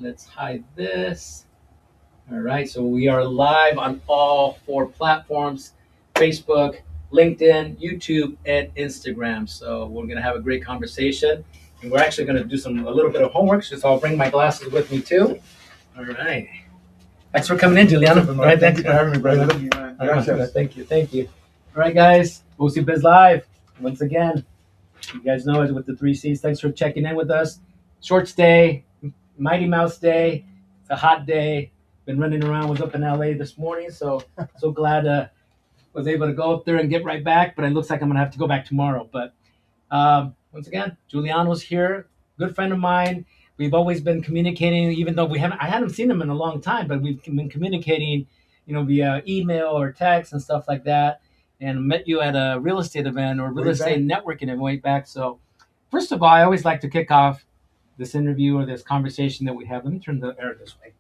Let's hide this. All right, so we are live on all 4 platforms: Facebook, LinkedIn, YouTube, and Instagram. So we're gonna have a great conversation, and we're actually gonna do a little bit of homework. So I'll bring my glasses with me too. All right. Thanks for coming in, Juliano. All right, thank you for having me, brother. Thank you. All right, guys. OC Biz Live. Once again, you guys know it with the 3Cs. Thanks for checking in with us. Short stay, Mighty Mouse Day. It's a hot day. Been running around. Was up in LA this morning, so glad was able to go up there and get right back. But it looks like I'm gonna have to go back tomorrow. But once again, Giuliano's here, good friend of mine. We've always been communicating, even though I hadn't seen him in a long time, but we've been communicating, via email or text and stuff like that. And met you at a real estate event or real estate networking event way back. So, first of all, I always like to kick off this interview or this conversation that we have. Let me turn the air this way,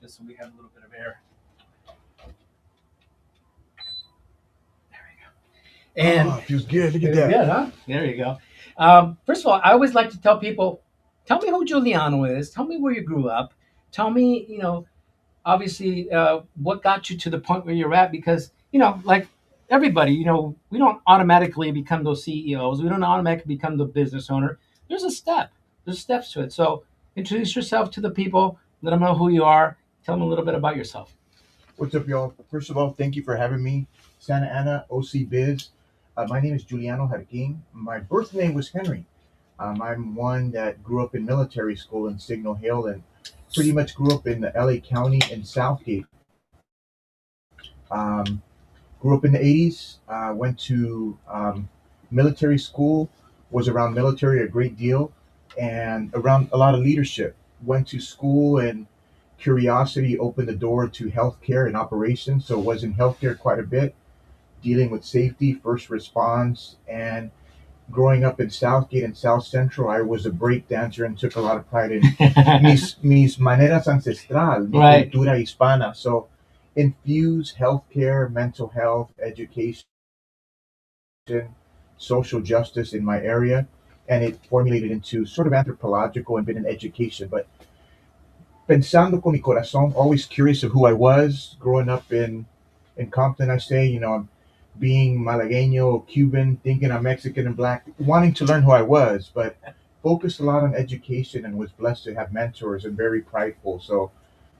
just so we have a little bit of air. And feels good. Look at that. Good, huh? There you go. First of all, I always like to tell people, tell me who Giuliano is. Tell me where you grew up. Tell me, obviously, what got you to the point where you're at. Because, like everybody, we don't automatically become those CEOs. We don't automatically become the business owner. There's a step. There's steps to it. So introduce yourself to the people. Let them know who you are. Tell them a little bit about yourself. What's up, y'all? First of all, thank you for having me. Santa Ana, OC Biz. My name is Giuliano Jarquin. My birth name was Henry. I'm one that grew up in military school in Signal Hill and pretty much grew up in the LA County and Southgate. Grew up in the 80s, went to military school, was around military a great deal, and around a lot of leadership. Went to school and curiosity opened the door to healthcare and operations, so was in healthcare quite a bit, dealing with safety, first response, and growing up in Southgate and South Central, I was a break dancer and took a lot of pride in mis maneras ancestral, mi cultura hispana. So infuse healthcare, mental health, education, social justice in my area, and it formulated into sort of anthropological and been in education. But pensando con mi corazón, always curious of who I was, growing up in Compton, I say, being Malagueño, Cuban, thinking I'm Mexican and black, wanting to learn who I was, but focused a lot on education and was blessed to have mentors and very prideful. So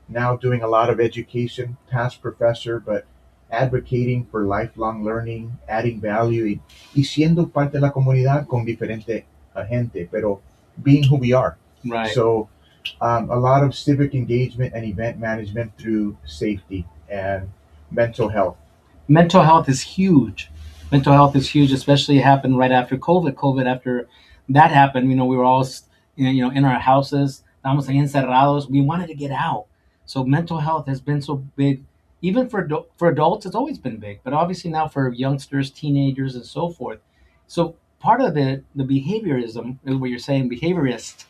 now doing a lot of education, past professor, but advocating for lifelong learning, adding value y siendo parte de la comunidad con diferente gente, pero being who we are. Right. So a lot of civic engagement and event management through safety and mental health. Mental health is huge. Mental health is huge, especially happened right after COVID. After that happened, we were all, in our houses, estábamos ahí encerrados. We wanted to get out. So mental health has been so big, even for adults. It's always been big, but obviously now for youngsters, teenagers, and so forth. So part of the behaviorism, what you're saying, behaviorist,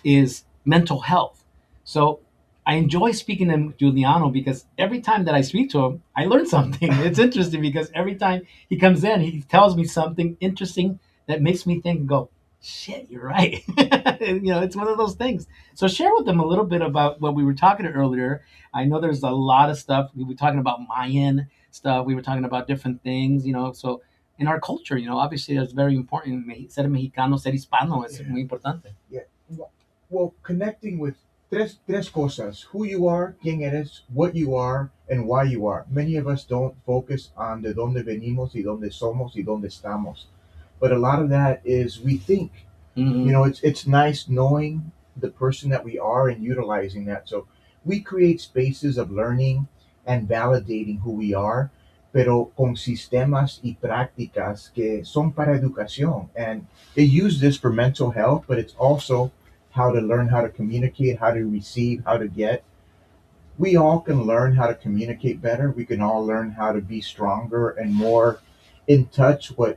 is mental health. So I enjoy speaking to Giuliano because every time that I speak to him, I learn something. It's interesting because every time he comes in, he tells me something interesting that makes me think and go, shit, you're right. It's one of those things. So share with them a little bit about what we were talking earlier. I know there's a lot of stuff. We were talking about Mayan stuff. We were talking about different things, So in our culture, obviously it's very important. Ser mexicano, ser hispano es muy importante. Yeah. Well, connecting with tres cosas: who you are, quién eres, what you are, and why you are. Many of us don't focus on de dónde venimos y dónde somos y dónde estamos. But a lot of that is we think. Mm-hmm. It's nice knowing the person that we are and utilizing that. So we create spaces of learning and validating who we are, pero con sistemas y prácticas que son para educación. And they use this for mental health, but it's also how to learn how to communicate, how to receive, how to get. We all can learn how to communicate better. We can all learn how to be stronger and more in touch with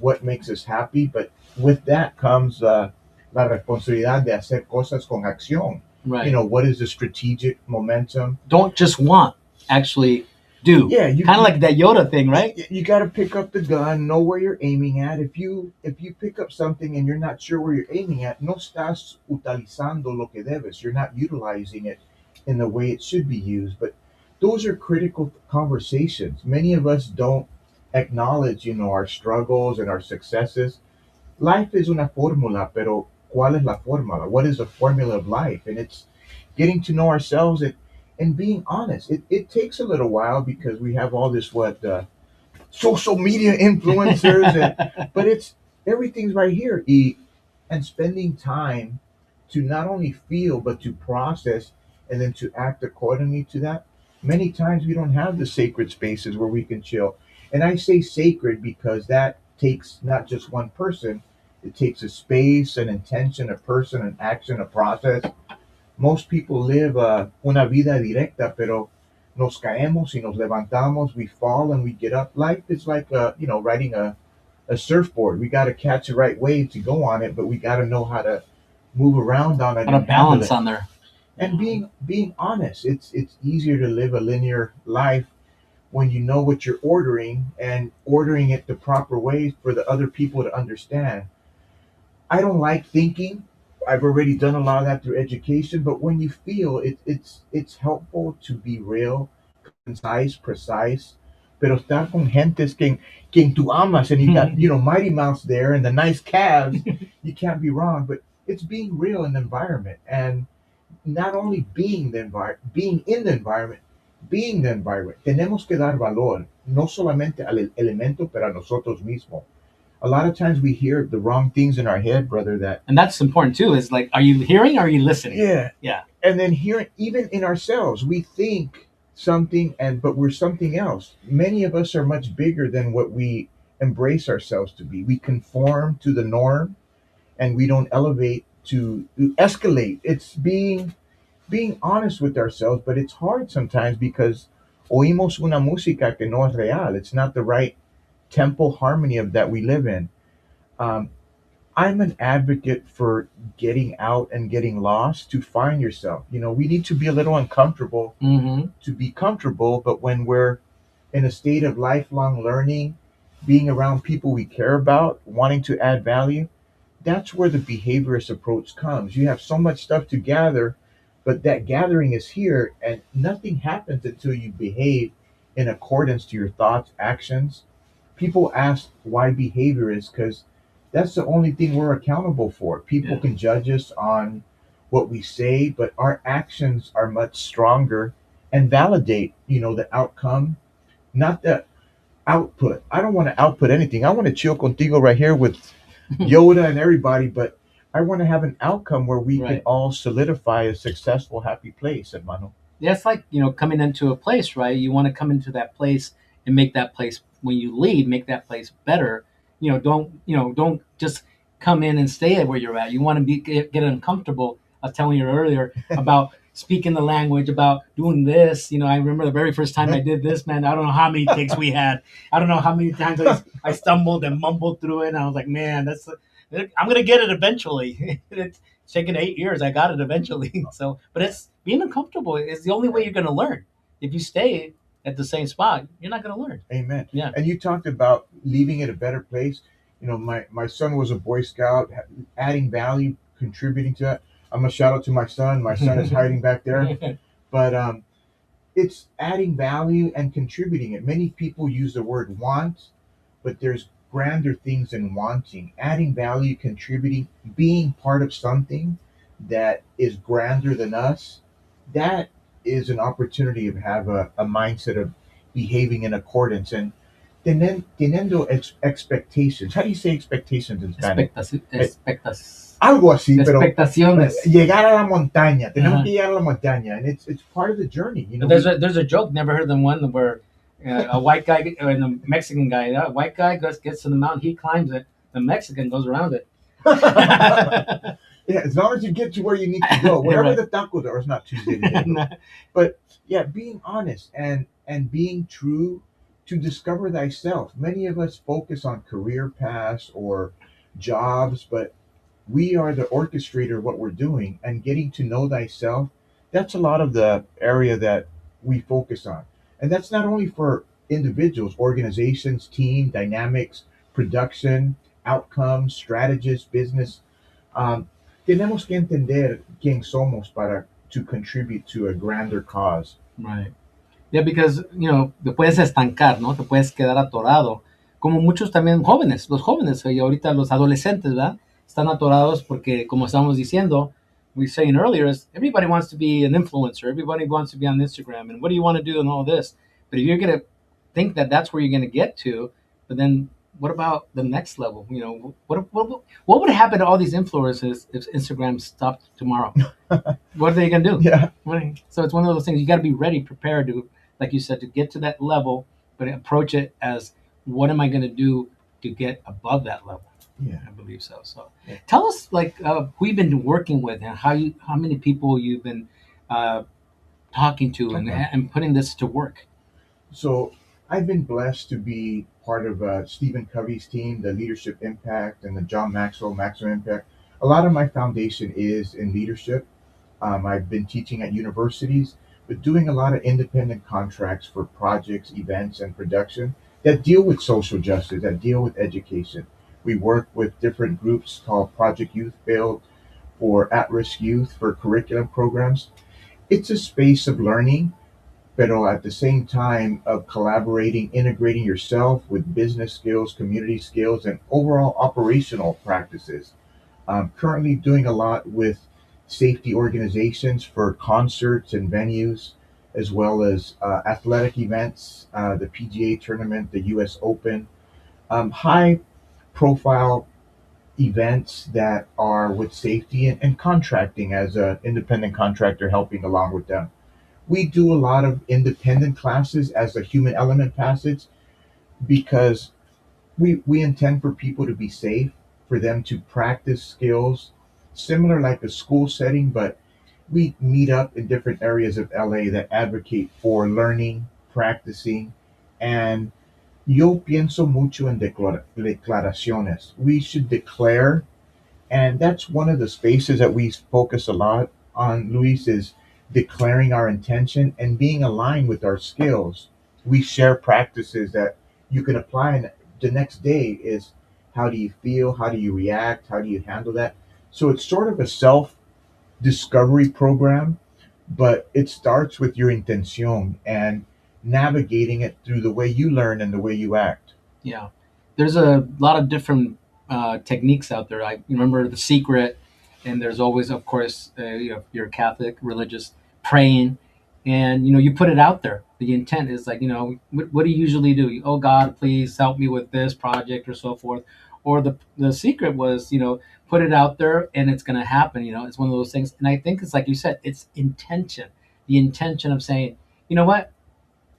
what makes us happy. But with that comes la responsabilidad de hacer cosas con acción. Right. What is the strategic momentum? Don't just want. Actually do. Yeah, Kind of like that Yoda thing, right? You got to pick up the gun, know where you're aiming at. If you pick up something and you're not sure where you're aiming at, no estás utilizando lo que debes. You're not utilizing it in the way it should be used. But those are critical conversations. Many of us don't acknowledge, our struggles and our successes. Life is una fórmula, pero ¿cuál es la fórmula? What is the formula of life? And it's getting to know ourselves and being honest. It takes a little while because we have all this social media influencers, but it's everything's right here. And spending time to not only feel but to process and then to act accordingly to that. Many times we don't have the sacred spaces where we can chill. And I say sacred because that takes not just one person, it takes a space, an intention, a person, an action, a process. Most people live una vida directa, pero nos caemos y nos levantamos, we fall and we get up. Life is like, riding a surfboard. We got to catch the right wave to go on it, but we got to know how to move around on it Got to and handle balance it. on there. And being honest, it's easier to live a linear life when you know what you're ordering and ordering it the proper way for the other people to understand. I don't like thinking. I've already done a lot of that through education, but when you feel it's helpful to be real, concise, precise. Pero estar con gentes quien tú amas, and you got Mighty Mouse there and the nice calves, you can't be wrong. But it's being real in the environment, and not only being in the environment, being the environment. Tenemos que dar valor, no solamente al elemento, pero a nosotros mismos. A lot of times we hear the wrong things in our head, brother. And that's important too. Is like, are you hearing or are you listening? Yeah. And then hearing, even in ourselves, we think something, but we're something else. Many of us are much bigger than what we embrace ourselves to be. We conform to the norm, and we don't elevate to escalate. It's being honest with ourselves, but it's hard sometimes because oímos una música que no es real. It's not the right tempo harmony of that we live in. Um, I'm an advocate for getting out and getting lost to find yourself. We need to be a little uncomfortable to be comfortable, but when we're in a state of lifelong learning, being around people we care about, wanting to add value, that's where the behaviorist approach comes. You have so much stuff to gather, but that gathering is here, and nothing happens until you behave in accordance to your thoughts, actions. People ask why behaviorists, because that's the only thing we're accountable for. People can judge us on what we say, but our actions are much stronger and validate, the outcome, not the output. I don't want to output anything. I want to chill contigo right here with Yoda and everybody, but I want to have an outcome where we can all solidify a successful, happy place, hermano. Yeah, it's like, coming into a place, right? You want to come into that place and make that place, when you leave, make that place better. Don't just come in and stay where you're at. You want to get uncomfortable. I was telling you earlier about speaking the language, about doing this. I remember the very first time I did this, man. I don't know how many takes we had. I don't know how many times I stumbled and mumbled through it. And I was like, man, I'm gonna get it eventually. It's taken 8 years. I got it eventually. So, but it's being uncomfortable is the only way you're gonna learn. If you stay at the same spot, you're not gonna learn. Amen. Yeah. And you talked about leaving it a better place. My son was a Boy Scout, adding value, contributing to that. I'm gonna shout out to my son. My son is hiding back there, but it's adding value and contributing it. Many people use the word want, but there's grander things than wanting. Adding value, contributing, being part of something that is grander than us. That is an opportunity to have a mindset of behaving in accordance and teniendo expectations. How do you say expectations in Spanish? Algo así, pero Expectaciones. llegar a la montaña. Tenemos que llegar a la montaña, and it's part of the journey. There's a joke. Never heard of one where a white guy and a Mexican guy. A white guy gets to the mountain, he climbs it. The Mexican goes around it. Yeah, as long as you get to where you need to go, wherever the tacos are, it's not too big. But yeah, being honest and being true to discover thyself. Many of us focus on career paths or jobs, but we are the orchestrator of what we're doing, and getting to know thyself. That's a lot of the area that we focus on. And that's not only for individuals, organizations, team, dynamics, production, outcomes, strategists, business. Tenemos que entender quién somos para to contribute to a grander cause. Right. Yeah, because, te puedes estancar, ¿no? Te puedes quedar atorado. Como muchos también jóvenes, los jóvenes, y ahorita los adolescentes, ¿verdad? Están atorados porque, como estábamos diciendo, we were saying earlier, is everybody wants to be an influencer. Everybody wants to be on Instagram. And what do you want to do and all this? But if you're going to think that that's where you're going to get to, but then what about the next level? What would happen to all these influencers if Instagram stopped tomorrow? What are they going to do? Yeah. So it's one of those things you got to be ready, prepared to, like you said, to get to that level, but approach it as what am I going to do to get above that level? Yeah. I believe so. So Yeah. tell us, like, who you've been working with and how many people you've been talking to Okay. and putting this to work. So I've been blessed to be part of Stephen Covey's team, the Leadership Impact, and the John Maxwell Maximum Impact. A lot of my foundation is in leadership. I've been teaching at universities, but doing a lot of independent contracts for projects, events, and production that deal with social justice, that deal with education. We work with different groups called Project Youth Build for at-risk youth for curriculum programs. It's a space of learning, but at the same time of collaborating, integrating yourself with business skills, community skills, and overall operational practices. Currently doing a lot with safety organizations for concerts and venues, as well as athletic events, the PGA tournament, the US Open, high profile events that are with safety and contracting as an independent contractor helping along with them. We do a lot of independent classes as a human element passage because we intend for people to be safe, for them to practice skills similar like a school setting, but we meet up in different areas of LA that advocate for learning, practicing, and yo pienso mucho en declaraciones. We should declare, and that's one of the spaces that we focus a lot on, Luis, is declaring our intention and being aligned with our skills. We share practices that you can apply, and the next day is how do you feel? How do you react? How do you handle that? So it's sort of a self discovery program, but it starts with your intention and navigating it through the way you learn and the way you act. Yeah, there's a lot of different techniques out there. I remember The Secret, and there's always, of course, if you're Catholic, religious, praying, and you put it out there. The intent is like, what do you usually do? Oh God, please help me with this project or so forth. Or the secret was, put it out there and it's going to happen. It's one of those things. And I think it's like you said, it's intention. The intention of saying, you know what,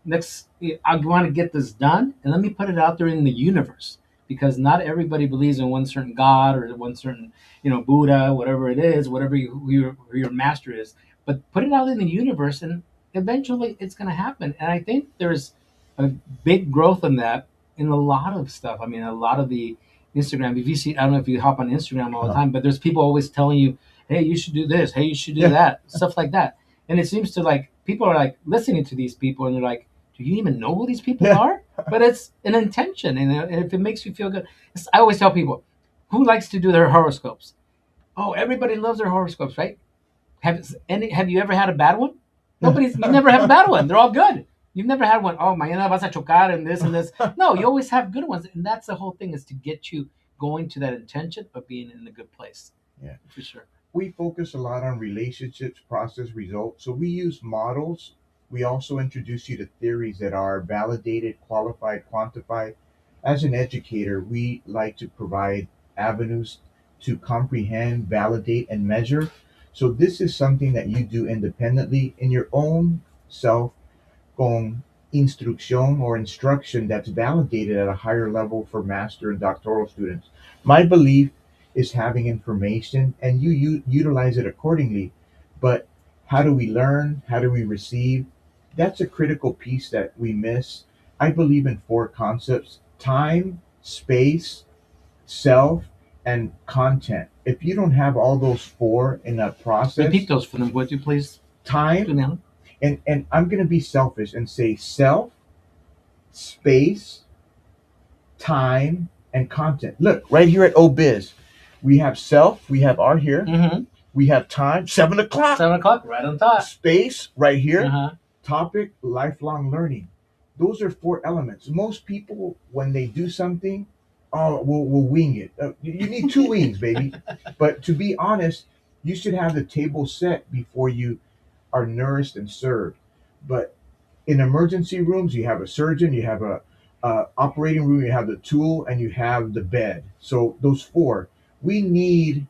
next I want to get this done and let me put it out there in the universe, because not everybody believes in one certain God or one certain Buddha, whatever it is, whatever who your master is, but put it out in the universe and eventually it's going to happen. And I think there's a big growth in that in a lot of stuff. I mean, a lot of the Instagram, if you see, I don't know if you hop on Instagram all the time, but there's people always telling you, hey, you should do this, hey, you should do that, stuff like that. And it seems to, like, people are like listening to these people and they're like, do you even know who these people are? But it's an intention, and if it makes you feel good, I always tell people, who likes to do their horoscopes? Oh, everybody loves their horoscopes, right? Have you ever had a bad one? You never have a bad one. They're all good. You've never had one. Oh, mañana vas a chocar and this and this. No, you always have good ones, and that's the whole thing, is to get you going to that intention of being in a good place. Yeah, for sure. We focus a lot on relationships, process, results. So we use models. We also introduce you to theories that are validated, qualified, quantified. As an educator, we like to provide avenues to comprehend, validate, and measure. So this is something that you do independently in your own self, con instrucción or instruction that's validated at a higher level for master and doctoral students. My belief is having information and you utilize it accordingly. But how do we learn? How do we receive? That's a critical piece that we miss. I believe in four concepts: time, space, self, and content. If you don't have all those four in that process, repeat those for them, would you please? Time, And I'm going to be selfish and say self, space, time, and content. Look, right here at OBiz, we have self, we have R here, Mm-hmm. we have time, 7 o'clock, 7 o'clock, right on top. space, right here, Uh-huh. topic, lifelong learning. Those are 4 elements. Most people, when they do something, oh, we'll wing it. You need 2 wings, baby. But to be honest, you should have the table set before you are nourished and served. But in emergency rooms, you have a surgeon, you have a operating room, you have the tool, and you have the bed. So those four, we need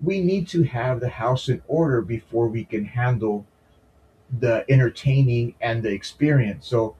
we need to have the house in order before we can handle the entertaining and the experience. So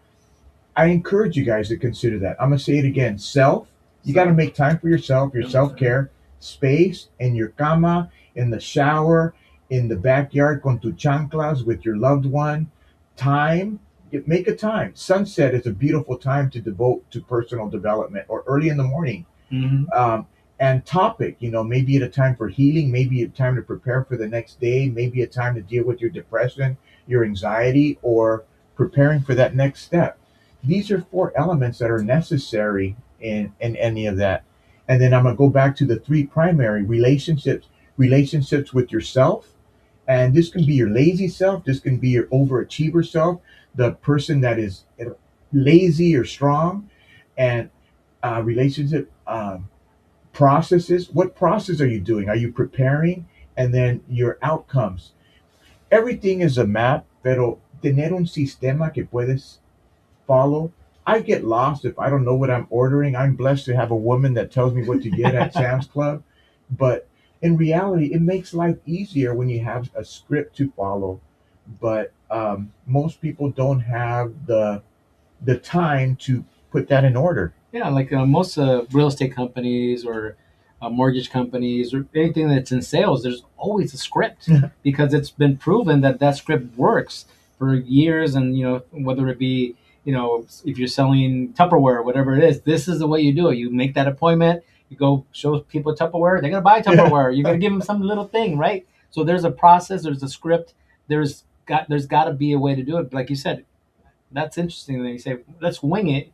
I encourage you guys to consider that. I'm gonna say it again. Self, you got to make time for yourself, your self care, space, in your cama, in the shower, in the backyard con tu chanclas with your loved one. Time, make a time. Sunset is a beautiful time to devote to personal development, or early in the morning. Mm-hmm. And topic, maybe at a time for healing, maybe a time to prepare for the next day, maybe a time to deal with your depression, your anxiety, or preparing for that next step. These are 4 elements that are necessary in any of that. And then I'm going to go back to the 3 primary relationships with yourself. And this can be your lazy self, this can be your overachiever self, the person that is lazy or strong, and relationship processes. What process are you doing? Are you preparing? And then your outcomes. Everything is a map, pero tener un sistema que puedes follow. I get lost if I don't know what I'm ordering. I'm blessed to have a woman that tells me what to get at Sam's Club. But in reality, it makes life easier when you have a script to follow. But most people don't have the time to put that in order. Yeah, like most real estate companies or mortgage companies or anything that's in sales, there's always a script because it's been proven that that script works for years. And whether it be if you're selling Tupperware or whatever it is, this is the way you do it. You make that appointment, you go show people Tupperware, they're gonna buy Tupperware. You're gonna give them some little thing, right? So there's a process, there's a script, there's got to be a way to do it. Like you said, that's interesting that you say let's wing it.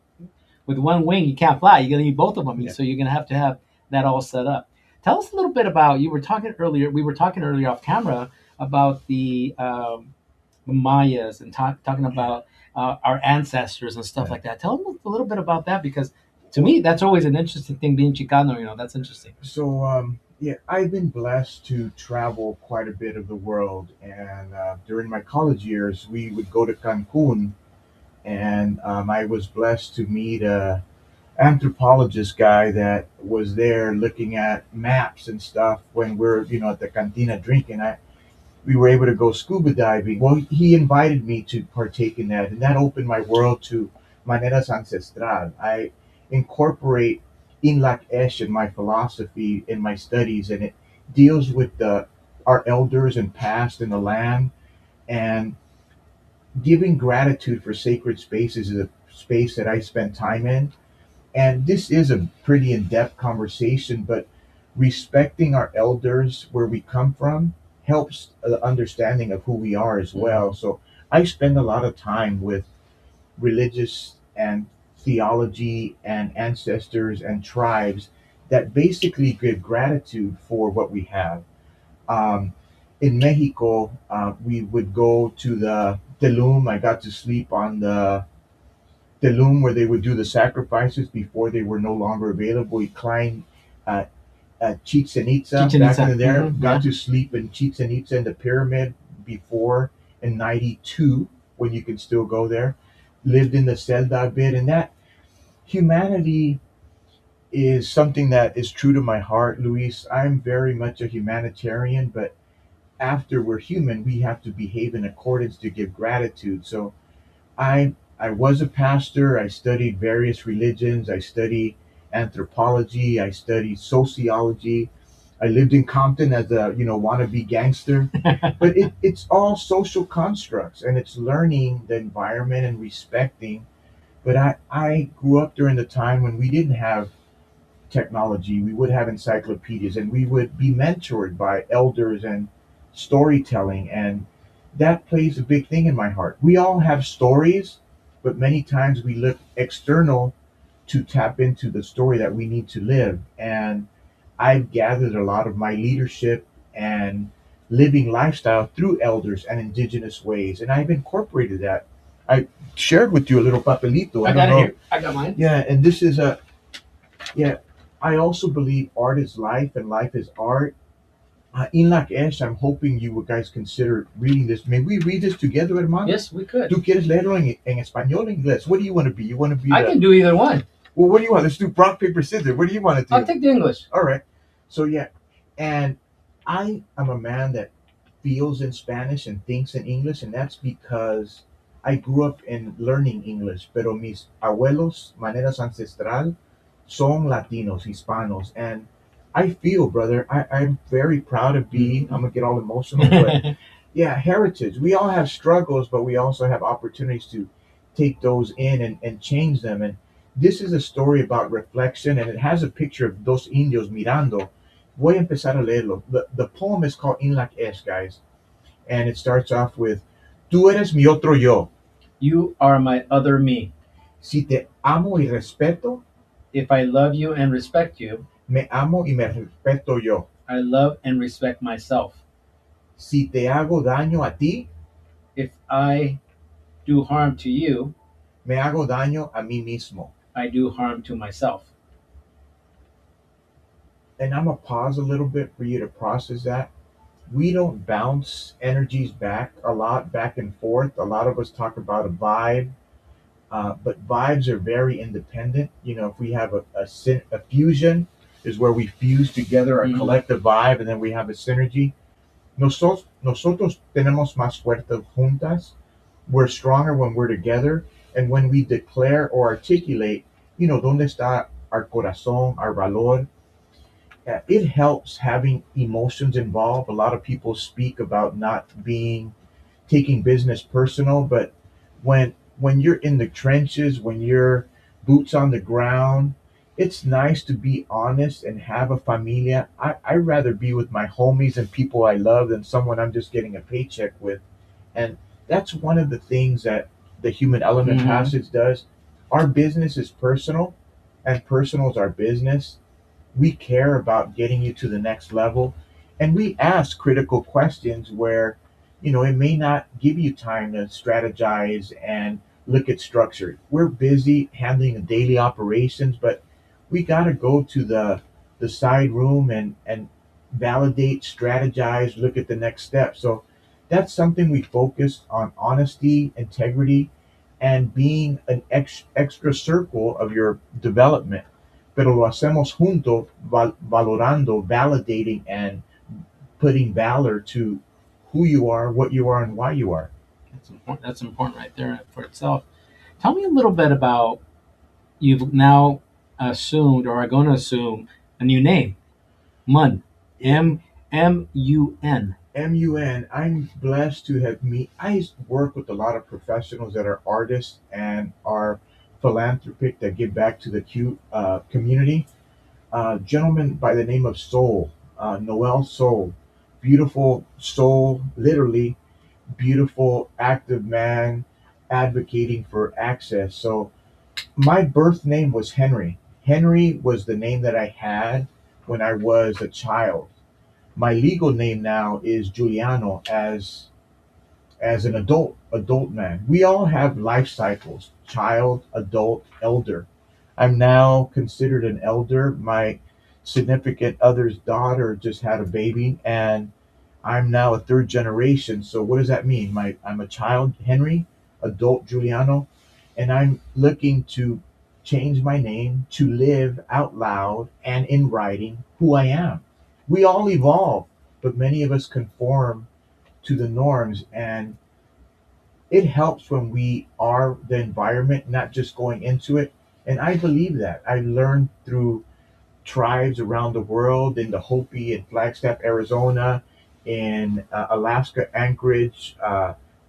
With one wing you can't fly, you're going to need both of them. Yeah. So you're going to have that all set up. Tell us a little bit about, we were talking earlier off camera about the Mayas and talking about our ancestors and stuff like that. Tell us a little bit about that, because to me that's always an interesting thing, being Chicano. That's interesting. So yeah, I've been blessed to travel quite a bit of the world, and during my college years, we would go to Cancun, and I was blessed to meet a anthropologist guy that was there looking at maps and stuff when we're at the cantina drinking. We were able to go scuba diving. Well, he invited me to partake in that, and that opened my world to maneras ancestral. I incorporate inlak esh in my philosophy, in my studies, and it deals with our elders and past in the land, and giving gratitude for sacred spaces is a space that I spend time in. And this is a pretty in-depth conversation, but respecting our elders where we come from helps the understanding of who we are as well. So I spend a lot of time with religious and theology and ancestors and tribes that basically give gratitude for what we have. Um, in Mexico, we would go to the Telum. I got to sleep on the loom where they would do the sacrifices before they were no longer available. We climbed uh, Chichen Itza back in there. Got to sleep in Chichen Itza in the pyramid before in '92 when you could still go there. Lived in the Celda a bit, and that humanity is something that is true to my heart, Luis. I'm very much a humanitarian, but after we're human, we have to behave in accordance to give gratitude. So I was a pastor. I studied various religions. I studied anthropology. I studied sociology. I lived in Compton as a wannabe gangster. But it's all social constructs, and it's learning the environment and respecting. But I grew up during the time when we didn't have technology. We would have encyclopedias, and we would be mentored by elders and storytelling, and that plays a big thing in my heart. We all have stories, but many times we look external to tap into the story that we need to live. And I've gathered a lot of my leadership and living lifestyle through elders and indigenous ways, and I've incorporated that. I shared with you a little papelito. I got it here. I got mine. Yeah, and this is a yeah. I also believe art is life and life is art. In Lakesh, I'm hoping you would guys consider reading this. May we read this together, hermano? Yes, we could. ¿Tú quieres leerlo en español o inglés? What do you want to be? You want to be I can do either one. Well, what do you want? Let's do rock, paper, scissors. What do you want to do? I'll take the English. All right. So, yeah. And I am a man that feels in Spanish and thinks in English, and that's because I grew up in learning English. Pero mis abuelos, maneras ancestral, son Latinos, Hispanos. And I feel, brother, I'm very proud of being, I'm going to get all emotional, but yeah, heritage. We all have struggles, but we also have opportunities to take those in and change them. And this is a story about reflection, and it has a picture of dos indios mirando. Voy a empezar a leerlo. The poem is called In Lakesh, guys. And it starts off with, Tú eres mi otro yo. You are my other me. Si te amo y respeto, If I love you and respect you, me amo y me respeto yo. I love and respect myself. Si te hago daño a ti, If I do harm to you, me hago daño a mí mismo. I do harm to myself. And I'm going to pause a little bit for you to process that. We don't bounce energies back a lot, back and forth. A lot of us talk about a vibe, but vibes are very independent. You know, if we have a fusion, is where we fuse together our collective vibe, and then we have a synergy. Nosotros tenemos más fuerzas juntas. We're stronger when we're together, and when we declare or articulate, you know, ¿dónde está our corazón, our valor? It helps having emotions involved. A lot of people speak about not taking business personal, but when you're in the trenches, when you're boots on the ground, it's nice to be honest and have a familia. I'd rather be with my homies and people I love than someone I'm just getting a paycheck with. And that's one of the things that the Human Element Passage does. Our business is personal, and personal is our business. We care about getting you to the next level, and we ask critical questions where, you know, it may not give you time to strategize and look at structure. We're busy handling the daily operations, but we got to go to the side room and validate, strategize, look at the next step. So that's something we focus on: honesty, integrity, and being an extra circle of your development. Pero lo hacemos juntos, valorando, validating, and putting valor to who you are, what you are, and why you are. That's important right there for itself. Tell me a little bit about, you've now assumed or are going to assume a new name, Mun. M-M-U-N. M-U-N. I'm blessed to have I work with a lot of professionals that are artists and are philanthropic that give back to the community. Gentleman by the name of Soul, Noel Soul, beautiful soul, literally beautiful, active man, advocating for access. So my birth name was Henry. Henry was the name that I had when I was a child. My legal name now is Giuliano as an adult man. We all have life cycles: child, adult, elder. I'm now considered an elder. My significant other's daughter just had a baby, and I'm now a third generation. So what does that mean? I'm a child, Henry, adult, Giuliano, and I'm looking to change my name to live out loud and in writing who I am. We all evolve, but many of us conform to the norms, and it helps when we are the environment, not just going into it. And I believe that. I learned through tribes around the world, in the Hopi in Flagstaff, Arizona, in Alaska, Anchorage,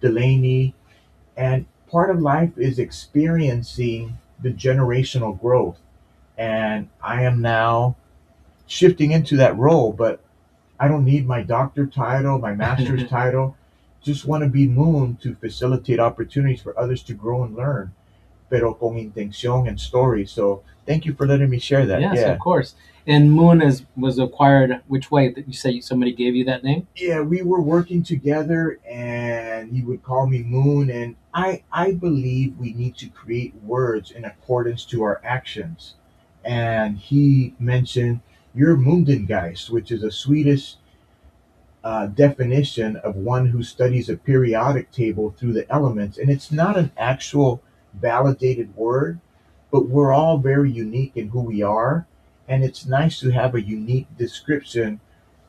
Delaney. And part of life is experiencing the generational growth. And I am now shifting into that role, but I don't need my doctor title, my master's title. just want to be Moon to facilitate opportunities for others to grow and learn, pero con intención and story. So thank you for letting me share that. Yes, of Yeah. course. And Moon was acquired which way? That you say somebody gave you that name? Yeah, we were working together and he would call me Moon, and I believe we need to create words in accordance to our actions. And he mentioned you're Mundengeist, which is a Swedish definition of one who studies a periodic table through the elements. And it's not an actual validated word, but we're all very unique in who we are. And it's nice to have a unique description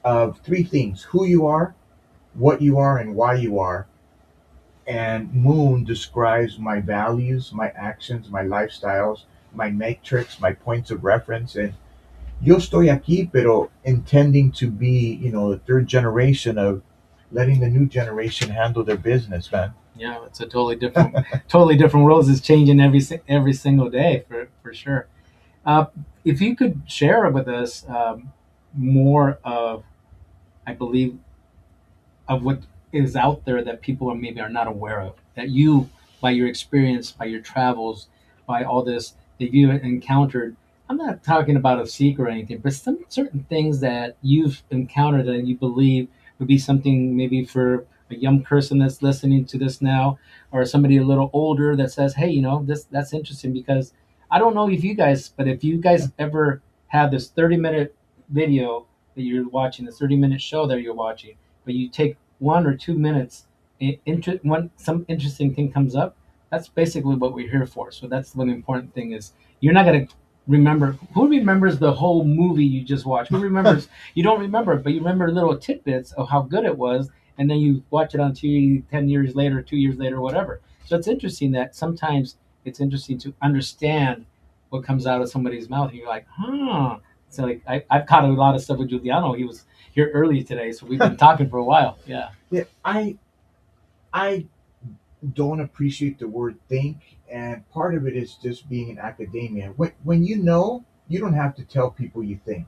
of three things: who you are, what you are, and why you are. And Moon describes my values, my actions, my lifestyles, my metrics, my points of reference. And yo estoy aquí, pero intending to be, the third generation of letting the new generation handle their business, man. Yeah, it's a totally different world. It's changing every single day for sure. Uh, if you could share with us more of, I believe, of what is out there that people maybe are not aware of, that you, by your experience, by your travels, by all this that you encountered. I'm not talking about a secret or anything, but some certain things that you've encountered that you believe would be something maybe for a young person that's listening to this now, or somebody a little older that says, "Hey, that's interesting," because I don't know if you guys, but if you guys ever have this 30-minute video that you're watching, this 30-minute show that you're watching, but you take 1 or 2 minutes, some interesting thing comes up. That's basically what we're here for. So that's one important thing is you're not gonna remember. Who remembers the whole movie you just watched? Who remembers? You don't remember it, but you remember little tidbits of how good it was, and then you watch it on TV 10 years later, 2 years later, whatever. So it's interesting that sometimes it's interesting to understand what comes out of somebody's mouth, and you're like, huh. So like I've caught a lot of stuff with Giuliano. He was here early today, so we've been talking for a while. Yeah. Yeah, I don't appreciate the word think, and part of it is just being in academia. When you don't have to tell people you think.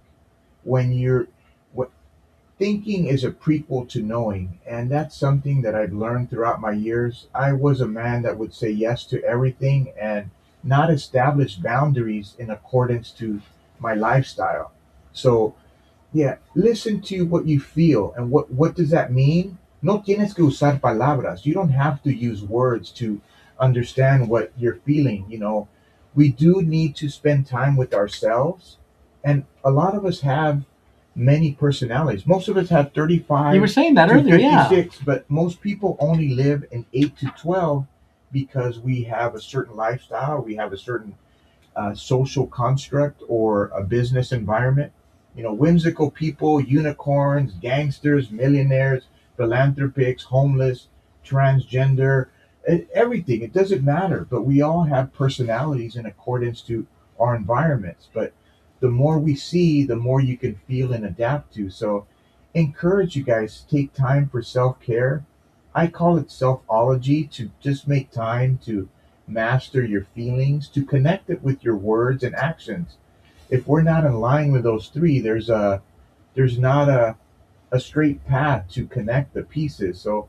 When you're what Thinking is a prequel to knowing, and that's something that I've learned throughout my years. I was a man that would say yes to everything and not establish boundaries in accordance to my lifestyle. So yeah, listen to what you feel. And what does that mean? No tienes que usar palabras. You don't have to use words to understand what you're feeling. We do need to spend time with ourselves. And a lot of us have many personalities. Most of us have You were 35 saying that to earlier, yeah. 56, but most people only live in 8 to 12 because we have a certain lifestyle, we have a certain social construct or a business environment. Whimsical people, unicorns, gangsters, millionaires, philanthropics, homeless, transgender, everything. It doesn't matter, but we all have personalities in accordance to our environments. But the more we see, the more you can feel and adapt to. So, encourage you guys to take time for self care. I call it selfology, to just make time to master your feelings, to connect it with your words and actions. If we're not in line with those three, there's not a straight path to connect the pieces. So,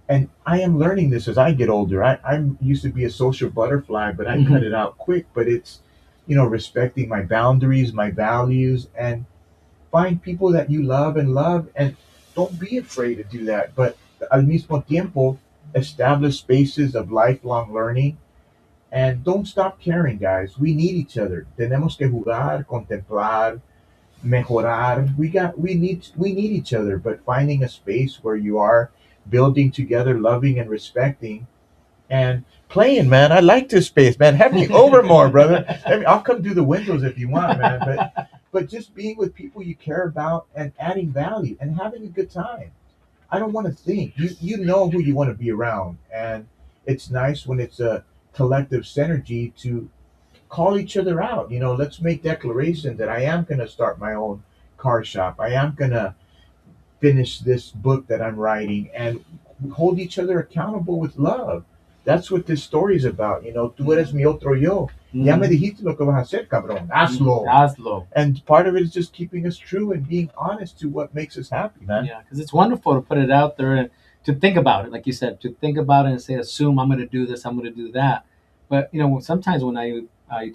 and I am learning this as I get older. I used to be a social butterfly, but I cut it out quick. But it's, respecting my boundaries, my values, and find people that you love, and don't be afraid to do that. But al mismo tiempo, establish spaces of lifelong learning. And don't stop caring, guys. We need each other. Tenemos que jugar, contemplar, mejorar. We need each other. But finding a space where you are building together, loving and respecting, and playing, man. I like this space, man. Have me over more, brother. I'll come do the windows if you want, man. But just being with people you care about and adding value and having a good time. I don't want to think. You know who you want to be around, and it's nice when it's a collective synergy to call each other out. Let's make declarations that I am going to start my own car shop. I am going to finish this book that I'm writing, and hold each other accountable with love. That's what this story is about. Tú eres mi otro yo. Ya me dijiste lo que vas a hacer, cabrón. Hazlo. Hazlo. And part of it is just keeping us true and being honest to what makes us happy, man. Yeah, because it's wonderful to put it out there to think about it, like you said, to think about it and say, assume I'm going to do this, I'm going to do that. But sometimes when I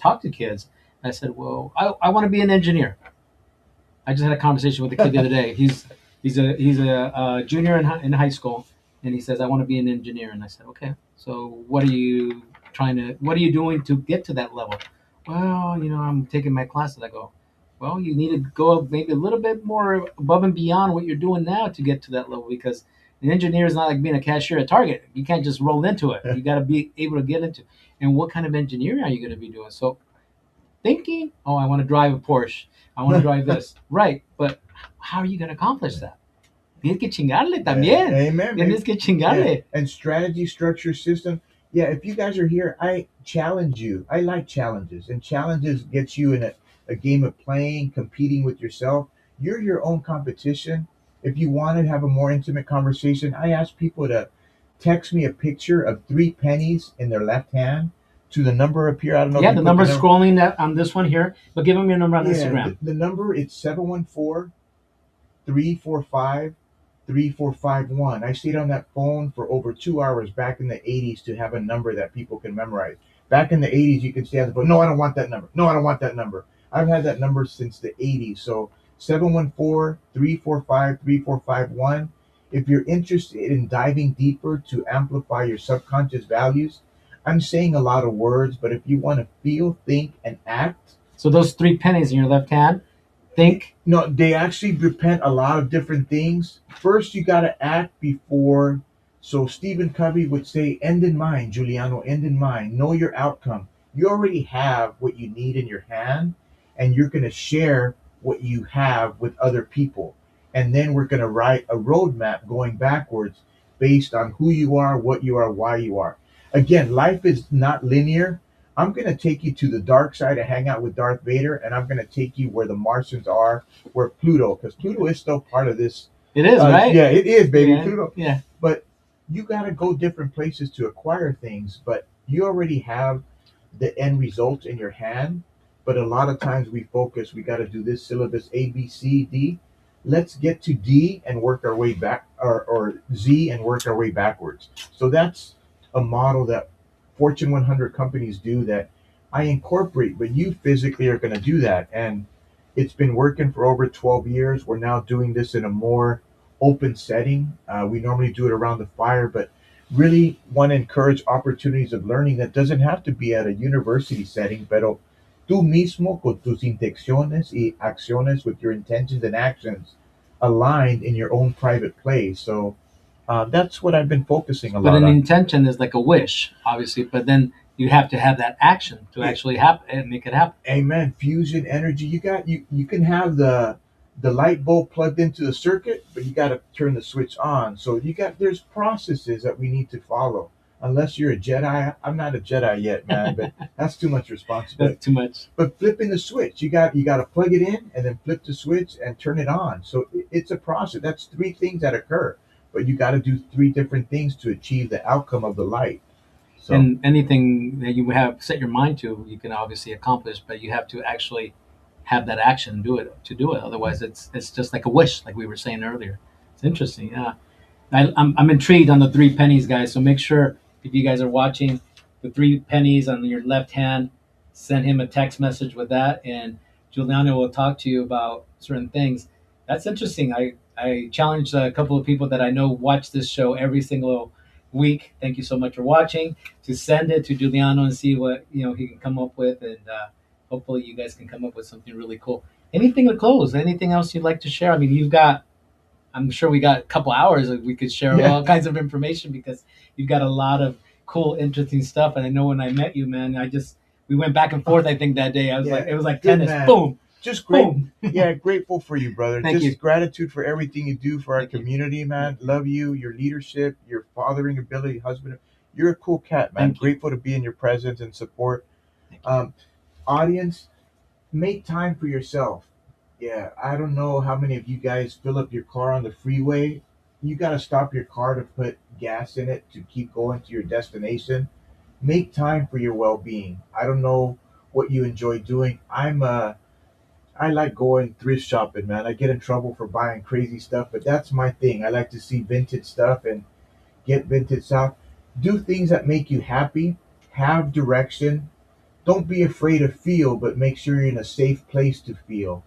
talk to kids, I said, well, I want to be an engineer. I just had a conversation with a kid the other day. He's a junior in high school, and he says, I want to be an engineer. And I said, okay, so what are you doing to get to that level? Well, I'm taking my classes. I go, well, you need to go maybe a little bit more above and beyond what you're doing now to get to that level, because an engineer is not like being a cashier at Target. You can't just roll into it. You got to be able to get into. And what kind of engineering are you going to be doing? So thinking, oh, I want to drive a Porsche. I want to drive this. Right. But how are you going to accomplish that? Tienes que chingarle también. Amen. Tienes que chingarle. Yeah. And strategy, structure, system. Yeah, if you guys are here, I challenge you. I like challenges, and challenges gets you in a game of playing, competing with yourself. You're your own competition. If you want to have a more intimate conversation, I ask people to text me a picture of 3 pennies in their left hand to the number up here. I don't know. Yeah, if the you put number's scrolling on this one here, but give them your number on Instagram. The number, it's 714-345-3451. I stayed on that phone for over 2 hours back in the 80s to have a number that people can memorize. Back in the 80s, you could stay on the phone. No, I don't want that number. No, I don't want that number. I've had that number since the 80s. So 714-345-3451. If you're interested in diving deeper to amplify your subconscious values, I'm saying a lot of words, but if you want to feel, think, and act. So those 3 pennies in your left hand, think. No, they actually repent a lot of different things. First, you got to act before. So Stephen Covey would say, end in mind, Giuliano, end in mind. Know your outcome. You already have what you need in your hand, and you're going to share what you have with other people. And then we're going to write a roadmap going backwards based on who you are, what you are, why you are. Again, life is not linear. I'm going to take you to the dark side to hang out with Darth Vader, and I'm going to take you where the Martians are, where Pluto, because Pluto is still part of this. It is, right? Yeah, it is, baby, yeah. Pluto. Yeah. But you got to go different places to acquire things, but you already have the end result in your hand. But a lot of times we got to do this syllabus A, B, C, D. Let's get to D and work our way back, or Z and work our way backwards. So that's a model that Fortune 100 companies do that I incorporate, but you physically are going to do that. And it's been working for over 12 years. We're now doing this in a more open setting. We normally do it around the fire, but really want to encourage opportunities of learning that doesn't have to be at a university setting, pero tú mismo con tus intenciones y acciones, with your intentions and actions aligned in your own private place. So that's what I've been focusing a lot on. But an intention is like a wish, obviously, but then you have to have that action to actually happen and make it happen. Amen. Fusion energy. You can have the light bulb plugged into the circuit, but you got to turn the switch on. So there's processes that we need to follow. Unless you're a Jedi, I'm not a Jedi yet, man, but that's too much responsibility. That's too much. But flipping the switch, you got to plug it in and then flip the switch and turn it on. So it's a process. That's 3 things that occur, but you got to do 3 different things to achieve the outcome of the light. So, and anything that you have set your mind to, you can obviously accomplish, but you have to actually have that action to do it. Otherwise, it's just like a wish, like we were saying earlier. It's interesting. Yeah, I'm intrigued on the 3 pennies, guys. So make sure, if you guys are watching, the 3 pennies on your left hand, send him a text message with that, and Giuliano will talk to you about certain things. That's interesting. I challenged a couple of people that I know watch this show every single week. Thank you so much for watching. To send it to Giuliano and see what he can come up with, and hopefully you guys can come up with something really cool. Anything to close? Anything else you'd like to share? I mean, I'm sure we got a couple hours that we could share all kinds of information, because you've got a lot of cool, interesting stuff. And I know when I met you, man, we went back and forth. I think that day it was like tennis. Man. Boom. Just great. Boom. Yeah, grateful for you, brother. Thank you. Gratitude for everything you do for our community, man. Love you, your leadership, your fathering ability, husband. You're a cool cat, man. Grateful to be in your presence and support. Audience, make time for yourself. Yeah, I don't know how many of you guys fill up your car on the freeway. You got to stop your car to put gas in it to keep going to your destination. Make time for your well-being. I don't know what you enjoy doing. I like going thrift shopping, man. I get in trouble for buying crazy stuff, but that's my thing. I like to see vintage stuff, and get vintage South. Do things that make you happy. Have direction. Don't be afraid to feel, but make sure you're in a safe place to feel.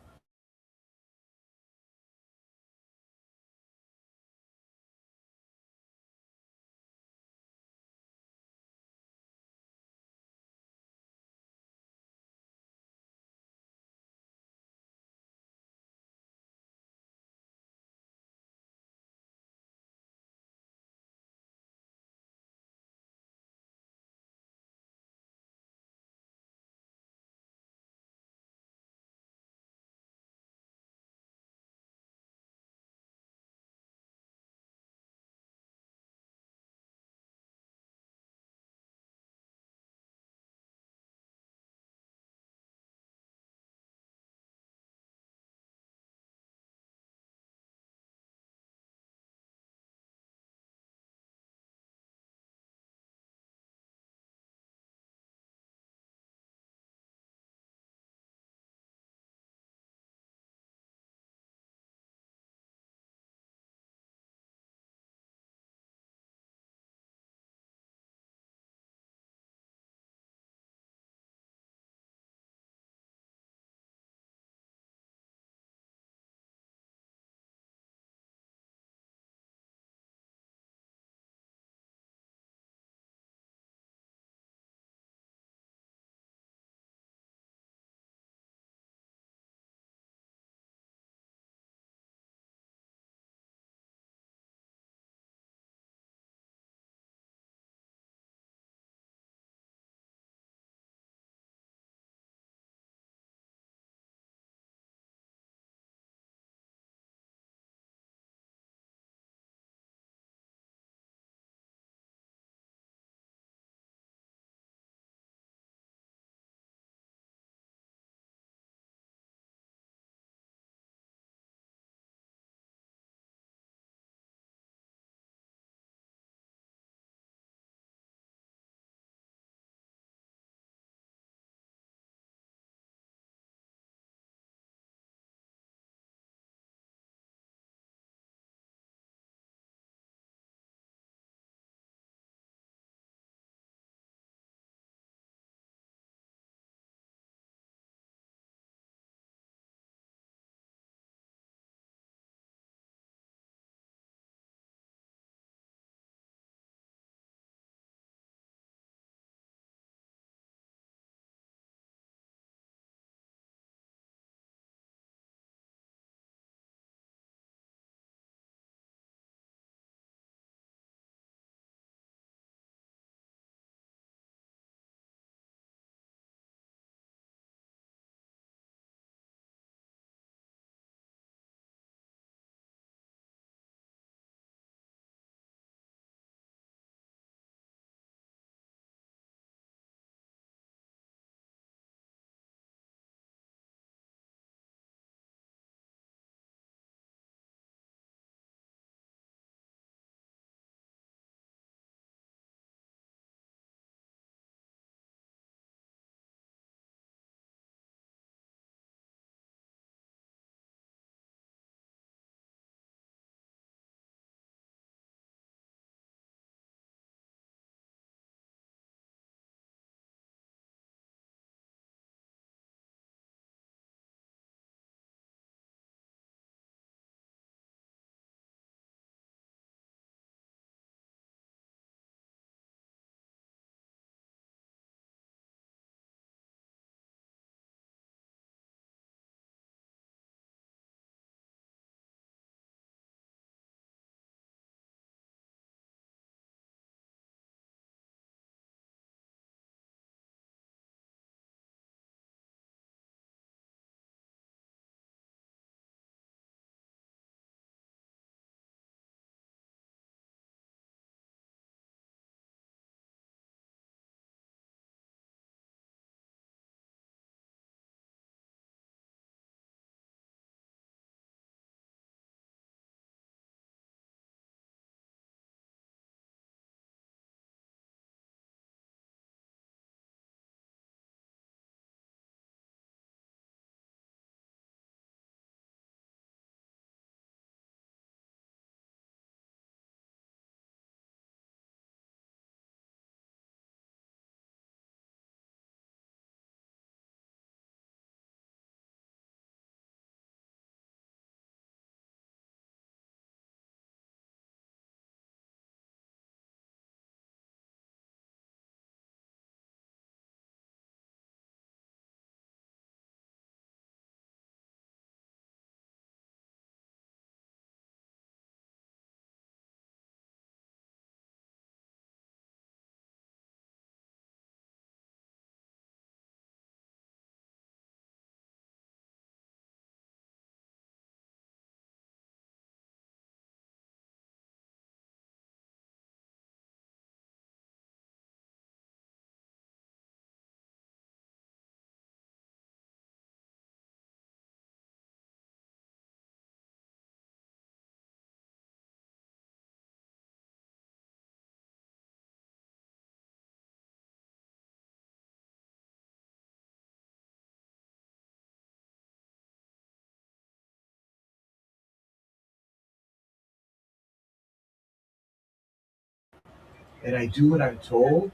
and I do what I'm told,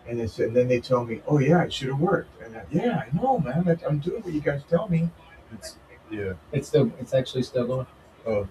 and then they tell me, "Oh yeah, it should have worked." And yeah, I know, man. I'm doing what you guys tell me. It's yeah. It's actually still going. Oh,